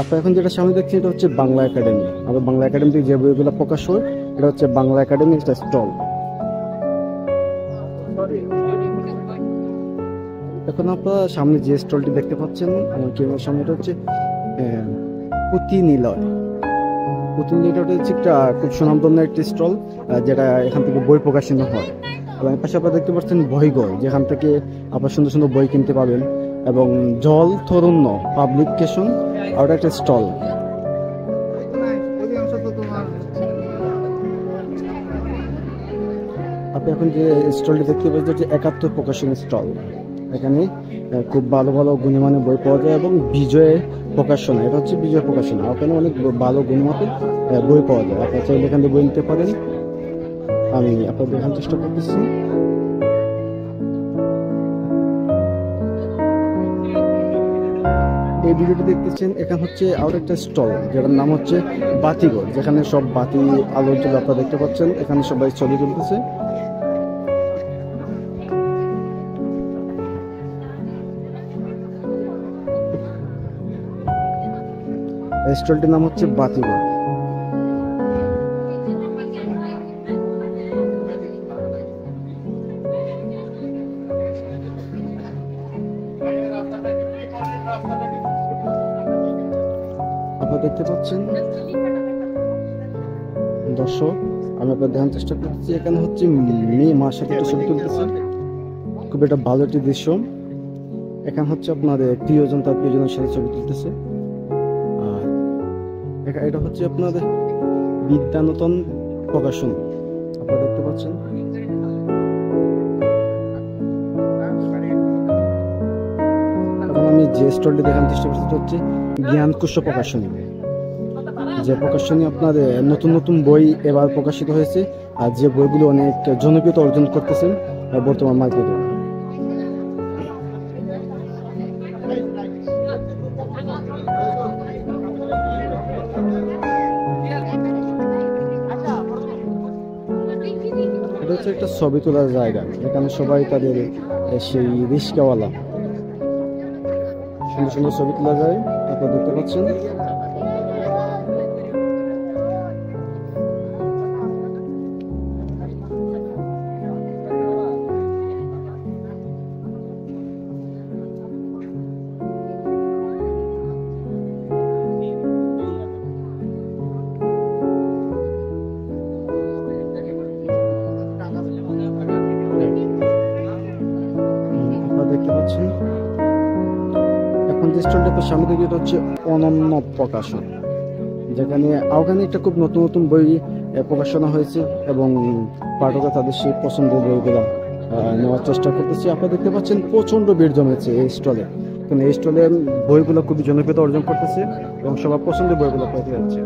আপনার এখন যেটা সামনে দেখছেন এটা হচ্ছে বাংলা একাডেমি। আমরা বাংলা একাডেমি থেকে যে বইগুলো প্রকাশ হয় এটা হচ্ছে বাংলা একাডেমি একটা স্টল। এখন আপনারা সামনে যে স্টলটি দেখতে পাচ্ছেন আমার ক্যামেরার সামনে, এটা হচ্ছে পুঁথিনিলয়। পুঁথিনিলয়টা হচ্ছে একটা খুব সুনামধন্য একটি স্টল, যেটা এখান থেকে বই প্রকাশিত হয়। এবং পাশে আপনারা দেখতে পাচ্ছেন বইঘর, যেখান থেকে আপনার সুন্দর সুন্দর বই কিনতে পাবেন। এবং জল তরুণ্য পাবলিকেশন আর একটা স্টল। আপনি এখন যে স্টলটি দেখতে পাচ্ছেন হচ্ছে ৭১ প্রকাশনী স্টল। এখানে খুব ভালো ভালো গুণমানের বই পাওয়া যায় এবং বিজয় প্রকাশনা, এটা হচ্ছে বিজয় প্রকাশনা। ওখানে অনেক ভালো গুণমানের বই পাওয়া যায়। আপনারা চাইলে এখান থেকে বই নিতে পারেন। আমি আপনাদের দেখানোর চেষ্টা করতেছি। এই ভিডিওটি দেখতেছেন, এখানে হচ্ছে আর একটা স্টল যেটার নাম হচ্ছে বাতিঘর, যেখানে সব বাতি আলোর জন্য আপনারা দেখতে পাচ্ছেন। এখানে সবাই ছবি তুলতেছে। স্টলটির নাম হচ্ছে বাতিঘর। আপনারা দেখতে পাচ্ছেন দর্শক, আমি আপনার দেখানোর চেষ্টা করছি। এখানে হচ্ছে মেয়ে মার সাথে একটা ছবি তুলতেছে, খুব একটা ভালো একটি দৃশ্য। এখানে হচ্ছে আপনার প্রিয়জন তার প্রিয়জনের সাথে ছবি তুলতেছে। আর এটা হচ্ছে আপনাদের বিদ্যানতন প্রকাশন, আপনারা দেখতে পাচ্ছেন। এখন আমি যে স্টলটি দেখানোর চেষ্টা করছি হচ্ছে জ্ঞানকোষ প্রকাশনী, যে প্রকাশনী আপনার নতুন নতুন বই এবার প্রকাশিত হয়েছে, আর যে বইগুলো অনেক জনপ্রিয়তা অর্জন করতেছে বর্তমান মার্কেটে। এটা হচ্ছে একটা ছবি তোলার জায়গা, এখানে সবাই তাদের সেই রিস্কাওয়ালা সুন্দর সুন্দর ছবি তোলা যায়, আপনারা দেখতে পাচ্ছেন। দেখতে পাচ্ছেন এখন যে স্টলটা সামনে থেকে, এটা হচ্ছে অনন্য প্রকাশন, যেখানে ওখানে একটা খুব নতুন নতুন বই প্রকাশনা হয়েছে এবং পাঠকরা তাদের সেই পছন্দের বইগুলো নেওয়ার চেষ্টা করতেছে। আপনারা দেখতে পাচ্ছেন প্রচন্ড ভিড় জমেছে এই স্টলে, কারণ এই স্টলে বইগুলো খুবই জনপ্রিয়তা অর্জন করতেছে এবং সবার পছন্দের বইগুলো পেতে যাচ্ছে।